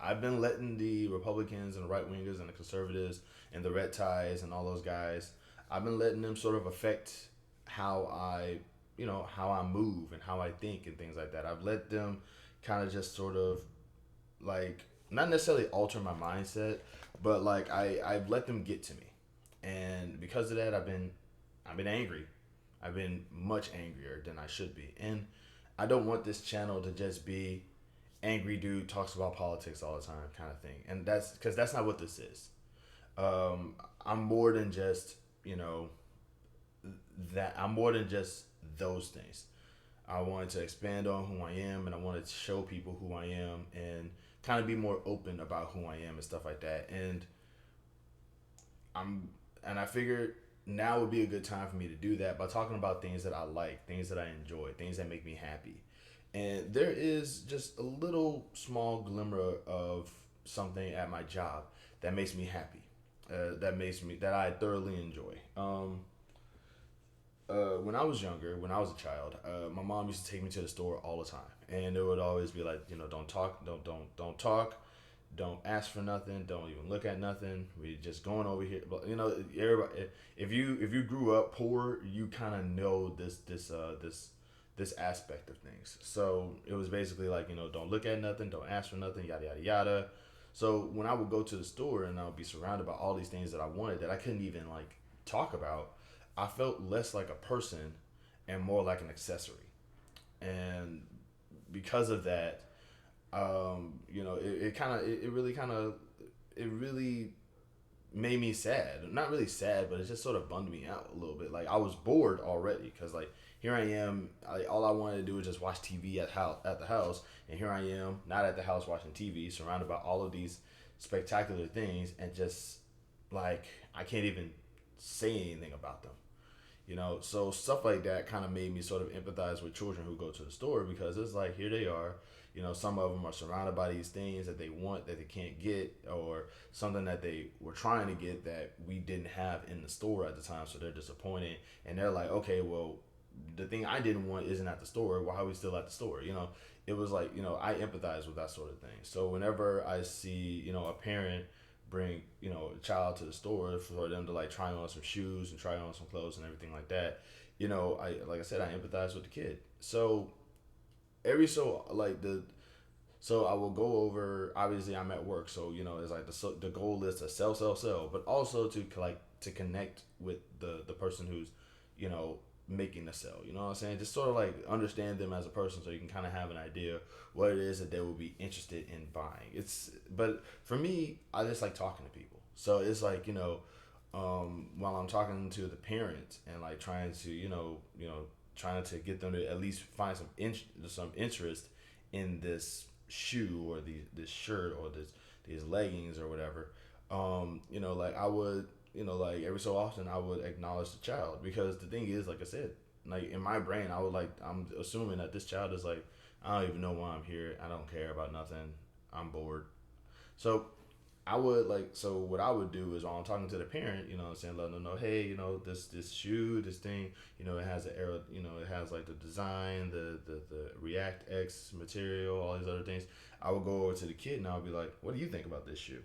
I've been letting the Republicans and the right wingers and the conservatives and the red ties and all those guys. I've been letting them sort of affect how how I move and how I think and things like that. I've let them kind of just sort of like not necessarily alter my mindset, but like I've let them get to me, and because of that, I've been angry. I've been much angrier than I should be, and I don't want this channel to just be angry dude talks about politics all the time kind of thing, and that's because that's not what this is. Um, I'm more than just you know I'm more than just those things. I wanted to expand on who I am, and I wanted to show people who I am, and kind of be more open about who I am and stuff like that. I'm and I figured now would be a good time for me to do that by talking about things that I like, things that I enjoy, things that make me happy. And there is just a little small glimmer of something at my job that makes me happy. That I thoroughly enjoy. When I was younger, when I was a child, my mom used to take me to the store all the time, and it would always be like, don't talk, don't talk, don't ask for nothing, don't even look at nothing. We just going over here, but everybody. If you grew up poor, you kind of know this aspect of things. So it was basically like don't look at nothing, don't ask for nothing, yada yada yada. So when I would go to the store and I would be surrounded by all these things that I wanted that I couldn't even like talk about, I felt less like a person and more like an accessory. And because of that, it kind of, it really made me sad. Not really sad, but it just sort of bummed me out a little bit. Like I was bored already because like here I am. All I wanted to do was just watch TV at the house, and here I am not at the house watching TV, surrounded by all of these spectacular things, and just like I can't even say anything about them. So stuff like that kind of made me sort of empathize with children who go to the store because it's like here they are. Some of them are surrounded by these things that they want that they can't get, or something that they were trying to get that we didn't have in the store at the time, so they're disappointed, and they're like, okay, well, the thing I didn't want isn't at the store. Why are we still at the store? It was like I empathize with that sort of thing. So whenever I see a parent bring a child to the store for them to like try on some shoes and try on some clothes and everything like that, I like I said, I empathize with the kid. So every so like the so I will go over. Obviously, I'm at work, so it's like the goal is to sell, but also to like to connect with the person who's you know making the sell. You know what I'm saying? Just sort of like understand them as a person, so you can kind of have an idea what it is that they will be interested in buying. But for me, I just like talking to people. So it's like while I'm talking to the parents and like trying to trying to get them to at least find some interest in this shoe or this shirt or these leggings or whatever. Like I would, like every so often I would acknowledge the child because the thing is, like I said, like in my brain, I'm assuming that this child is like, I don't even know why I'm here. I don't care about nothing. I'm bored. So I would like so what I would do is while I'm talking to the parent, saying letting them know, hey, this shoe, this thing, it has an arrow, it has like the design, the React X material, all these other things. I would go over to the kid and I would be like, what do you think about this shoe,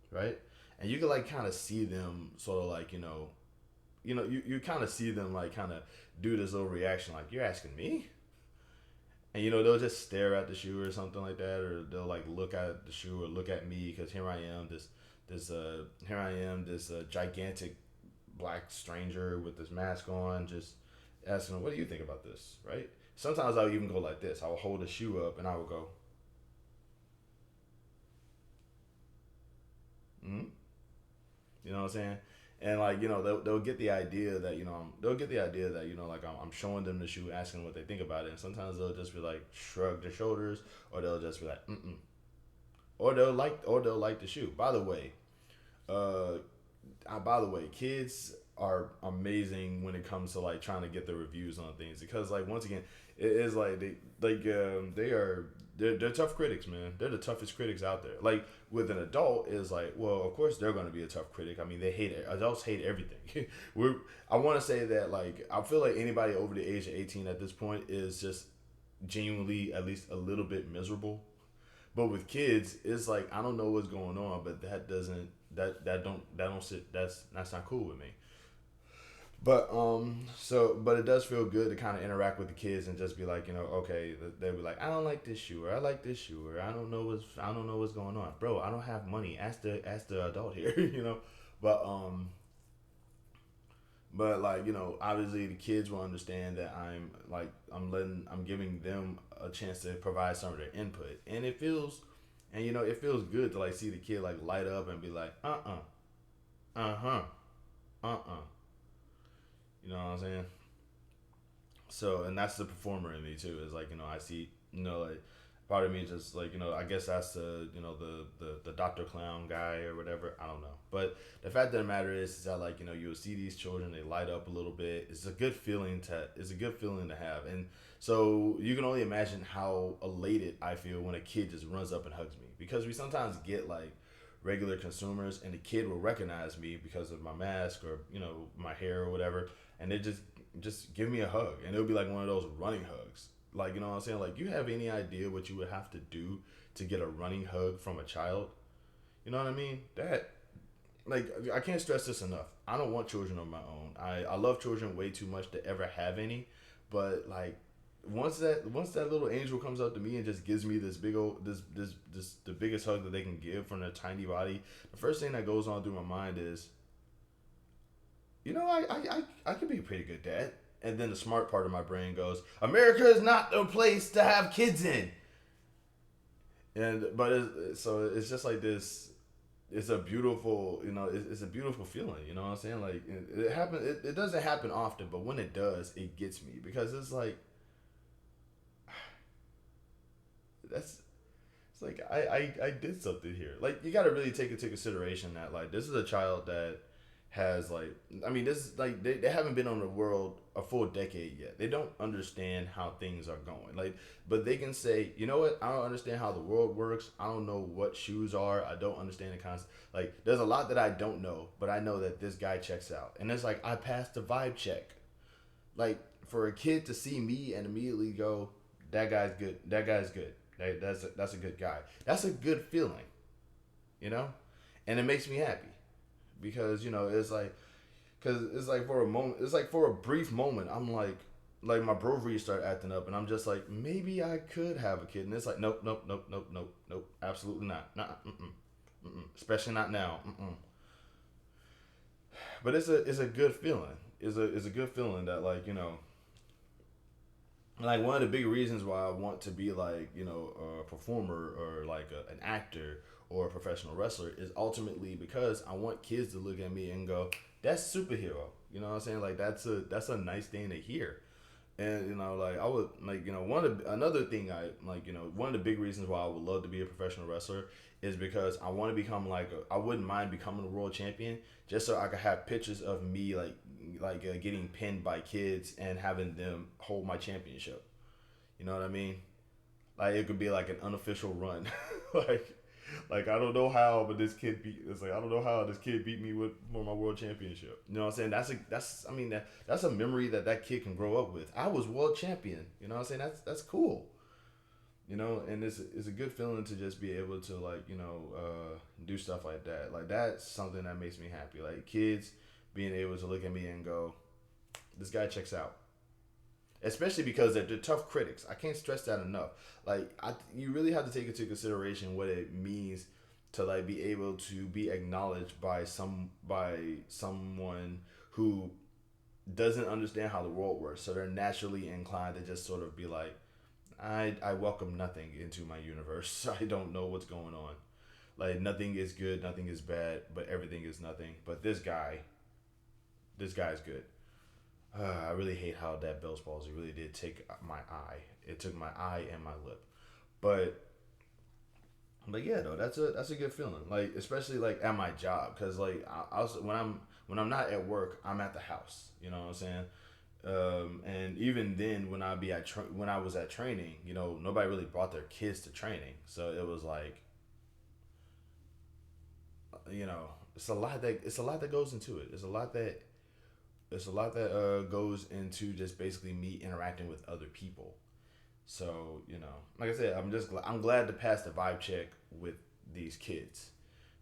right? And you could like kind of see them sort of like you kind of see them like kind of do this little reaction like you're asking me, and they'll just stare at the shoe or something like that, or they'll like look at the shoe or look at me because here I am this gigantic black stranger with this mask on, just asking them, what do you think about this, right? Sometimes I'll even go like this. I'll hold the shoe up and I will go, mm-hmm. You know what I'm saying? And like they'll get the idea that they'll get the idea that like I'm showing them the shoe, asking what they think about it, and sometimes they'll just be like shrug their shoulders, or they'll just be like mm or they'll like the shoe. Uh, by the way, kids are amazing when it comes to like trying to get the reviews on things because like once again, it is like they're tough critics, man. They're the toughest critics out there. Like with an adult, is like, well, of course they're going to be a tough critic. I mean, they hate it. Adults hate everything. I want to say that like I feel like anybody over the age of 18 at this point is just genuinely at least a little bit miserable. But with kids, it's like I don't know what's going on, but that don't sit that's not cool with me. But it does feel good to kind of interact with the kids and just be like, okay, they'll be like, I don't like this shoe, or I like this shoe, or I don't know what's going on, bro. I don't have money. Ask the adult here, But like, obviously the kids will understand that I'm giving them a chance to provide some of their input, and it feels good to like see the kid like light up and be like, uh-huh, uh-uh. You know what I'm saying? So, and that's the performer in me too. Is like, I see, like part of me just like, I guess that's the Dr. Clown guy or whatever. I don't know. But the fact of the matter is that like, you'll see these children, they light up a little bit. It's a good feeling to have. And so you can only imagine how elated I feel when a kid just runs up and hugs me, because we sometimes get like regular consumers and the kid will recognize me because of my mask or my hair or whatever, and they just give me a hug, and it'll be like one of those running hugs. Like, you know what I'm saying? Like, you have any idea what you would have to do to get a running hug from a child? You know what I mean? That, like, I can't stress this enough. I don't want children of my own. I love children way too much to ever have any, but like, once that little angel comes up to me and just gives me this big old this the biggest hug that they can give from their tiny body, the first thing that goes on through my mind is, I could be a pretty good dad. And then the smart part of my brain goes, America is not the place to have kids in. So it's just like this. It's a beautiful, it's a beautiful feeling. You know what I'm saying? Like it happen. It doesn't happen often, but when it does, it gets me because it's like that's it's like I did something here. Like, you got to really take into consideration that like this is a child that has like, I mean, this is like they haven't been on the world a full decade yet. They don't understand how things are going. Like, but they can say, you know what? I don't understand how the world works. I don't know what shoes are. I don't understand the concept. Like, there's a lot that I don't know, but I know that this guy checks out, and it's like I passed the vibe check. Like, for a kid to see me and immediately go, that guy's good. That guy's good. That's a good guy. That's a good feeling, you know, and it makes me happy because it's like for a moment, it's like for a brief moment, I'm like my broveries start acting up, and I'm just like, maybe I could have a kid, and it's like, nope, nope, nope, nope, nope, nope, absolutely not, nah, especially not now, But it's a good feeling. It's a good feeling that like one of the big reasons why I want to be like a performer or like an actor or a professional wrestler is ultimately because I want kids to look at me and go, "That's superhero." You know what I'm saying? Like that's a nice thing to hear. And like I would like another thing I like one of the big reasons why I would love to be a professional wrestler is because I want to become I wouldn't mind becoming a world champion just so I could have pictures of me getting pinned by kids and having them hold my championship. You know what I mean? Like, it could be like an unofficial run, like I don't know how, but this kid beat. It's like I don't know how this kid beat me with for my world championship. You know what I'm saying? That's a memory that kid can grow up with. I was world champion. You know what I'm saying? That's cool. And it's a good feeling to just be able to do stuff like that. Like, that's something that makes me happy. Like, kids being able to look at me and go, this guy checks out. Especially because they're tough critics. I can't stress that enough. Like, you really have to take into consideration what it means to like be able to be acknowledged by someone who doesn't understand how the world works. So they're naturally inclined to just sort of be like, I welcome nothing into my universe. I don't know what's going on. Like, nothing is good, nothing is bad, but everything is nothing. But this guy's good. I really hate how that Bell's palsy really did take my eye. It took my eye and my lip. But yeah, though, that's a good feeling. Like, especially like at my job, because like I also when I'm not at work, I'm at the house. You know what I'm saying? And even then, when I was at training, nobody really brought their kids to training, so it was like, it's a lot that goes into it. It's a lot that goes into just basically me interacting with other people. So like I said, I'm glad to pass the vibe check with these kids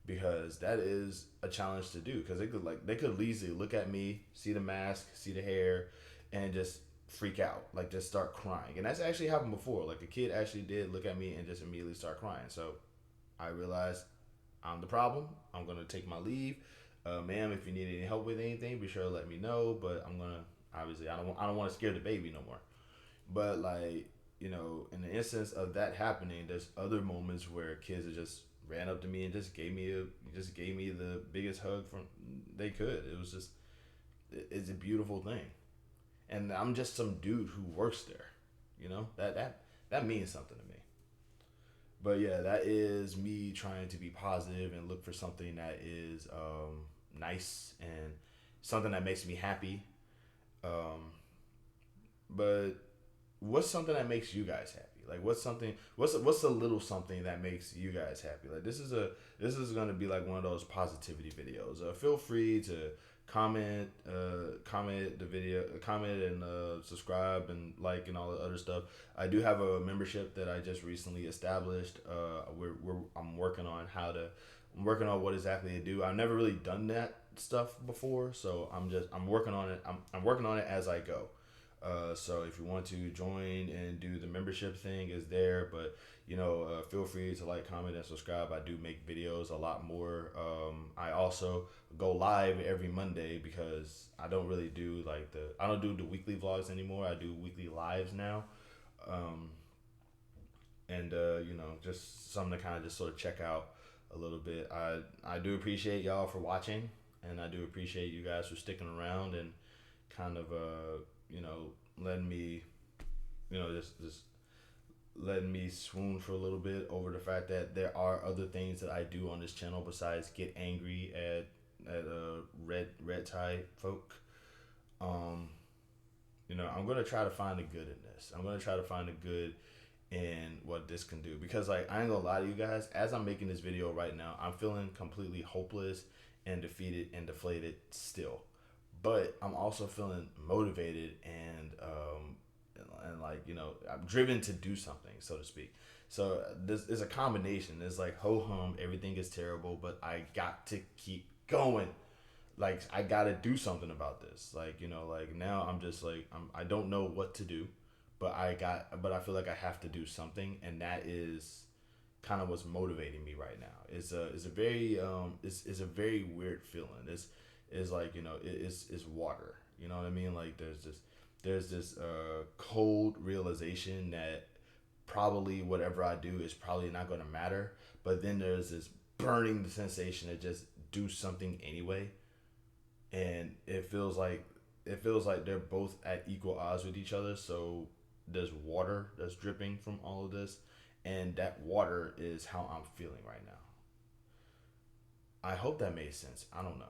because that is a challenge to do because they could easily look at me, see the mask, see the hair, and just freak out, like just start crying. And that's actually happened before. Like a kid actually did look at me and just immediately start crying. So I realized I'm the problem. I'm gonna take my leave, ma'am. If you need any help with anything, be sure to let me know. But I'm gonna obviously I don't want to scare the baby no more. But like in the instance of that happening, there's other moments where kids have just ran up to me and just gave me the biggest hug from they could. It was just it's a beautiful thing, and I'm just some dude who works there. That means something to me. But yeah, that is me trying to be positive and look for something that is nice and something that makes me happy. Um, but what's something that makes you guys happy? Like what's a little something that makes you guys happy? Like this is gonna be like one of those positivity videos. Feel free to comment the video, comment and subscribe and like and all the other stuff. I do have a membership that I just recently established. I'm working on what exactly to do. I've never really done that stuff before, so I'm working on it. I'm working on it as I go. So if you want to join and do the membership thing is there, but feel free to like, comment, and subscribe. I do make videos a lot more. I also go live every Monday because I don't do the weekly vlogs anymore. I do weekly lives now. Um, and just something to kind of just sort of check out a little bit. I do appreciate y'all for watching, and I do appreciate you guys for sticking around and kind of letting me just letting me swoon for a little bit over the fact that there are other things that I do on this channel besides get angry at red tie folk. Um, I'm gonna try to find the good in this. I'm gonna try to find the good in what this can do because like I ain't gonna lie to you guys. As I'm making this video right now, I'm feeling completely hopeless and defeated and deflated still, but I'm also feeling motivated and like I'm driven to do something, so to speak. So this is a combination. It's like ho hum, everything is terrible, but I got to keep going. Like I got to do something about this. Like like now I'm just like I don't know what to do, but I feel like I have to do something, and that is kind of what's motivating me right now. It's a very weird feeling. It's like it's water. You know what I mean? Like there's this cold realization that probably whatever I do is probably not going to matter. But then there's this burning sensation to just do something anyway, and it feels like they're both at equal odds with each other. So there's water that's dripping from all of this, and that water is how I'm feeling right now. I hope that made sense. I don't know.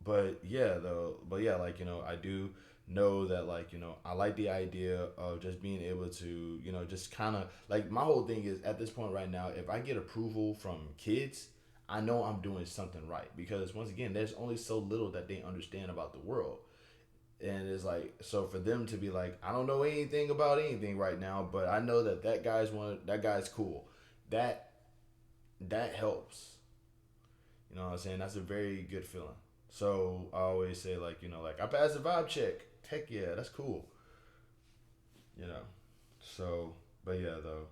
But yeah, like I do know that like I like the idea of just being able to just kind of like my whole thing is at this point right now, if I get approval from kids, I know I'm doing something right because once again, there's only so little that they understand about the world. And it's like so for them to be like, I don't know anything about anything right now, but I know that guy's cool. That that helps. You know what I'm saying? That's a very good feeling. So I always say like, like I passed the vibe check. Heck yeah, that's cool. You know. So but yeah though.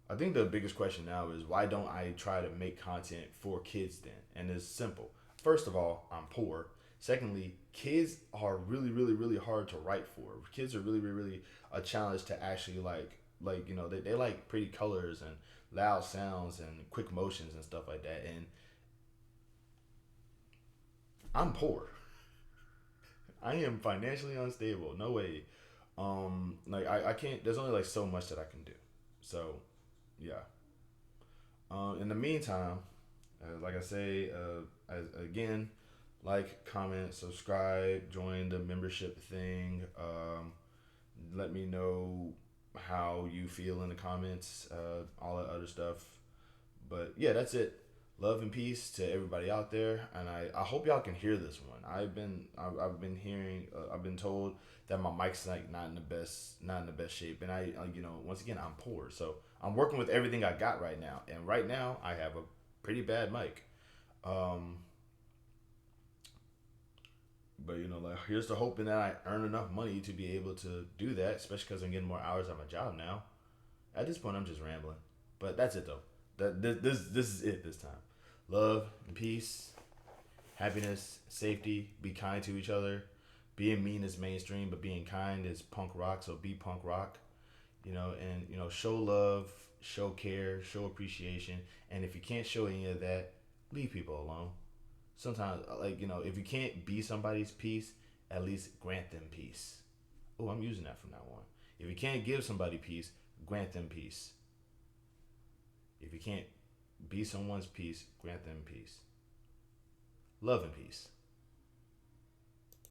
I think the biggest question now is why don't I try to make content for kids then? And it's simple. First of all, I'm poor. Secondly, kids are really, really, really hard to write for. Kids are really, really, really a challenge to actually they like pretty colors and loud sounds and quick motions and stuff like that. And I'm poor. I am financially unstable. No way. Like I can't. There's only like so much that I can do. So, yeah. In the meantime, like I say, again, like, comment, subscribe, join the membership thing. Let me know how you feel in the comments. All that other stuff. But yeah, that's it. Love and peace to everybody out there, and I hope y'all can hear this one. I've been hearing I've been told that my mic's like not in the best shape, and you know, once again, I'm poor, so I'm working with everything I got right now, and right now I have a pretty bad mic. Um, but you know, like, here's the hoping that I earn enough money to be able to do that, especially because I'm getting more hours at my job now. At this point, I'm just rambling, but that's it though. This is it this time. Love and peace, happiness, safety. Be kind to each other. Being mean is mainstream, but being kind is punk rock. So be punk rock. You know, and you know, show love, show care, show appreciation. And if you can't show any of that, leave people alone. Sometimes, like, you know, if you can't be somebody's peace, at least grant them peace. Oh, I'm using that from now on. If you can't give somebody peace, grant them peace. If you can't be someone's peace, grant them peace. Love and peace.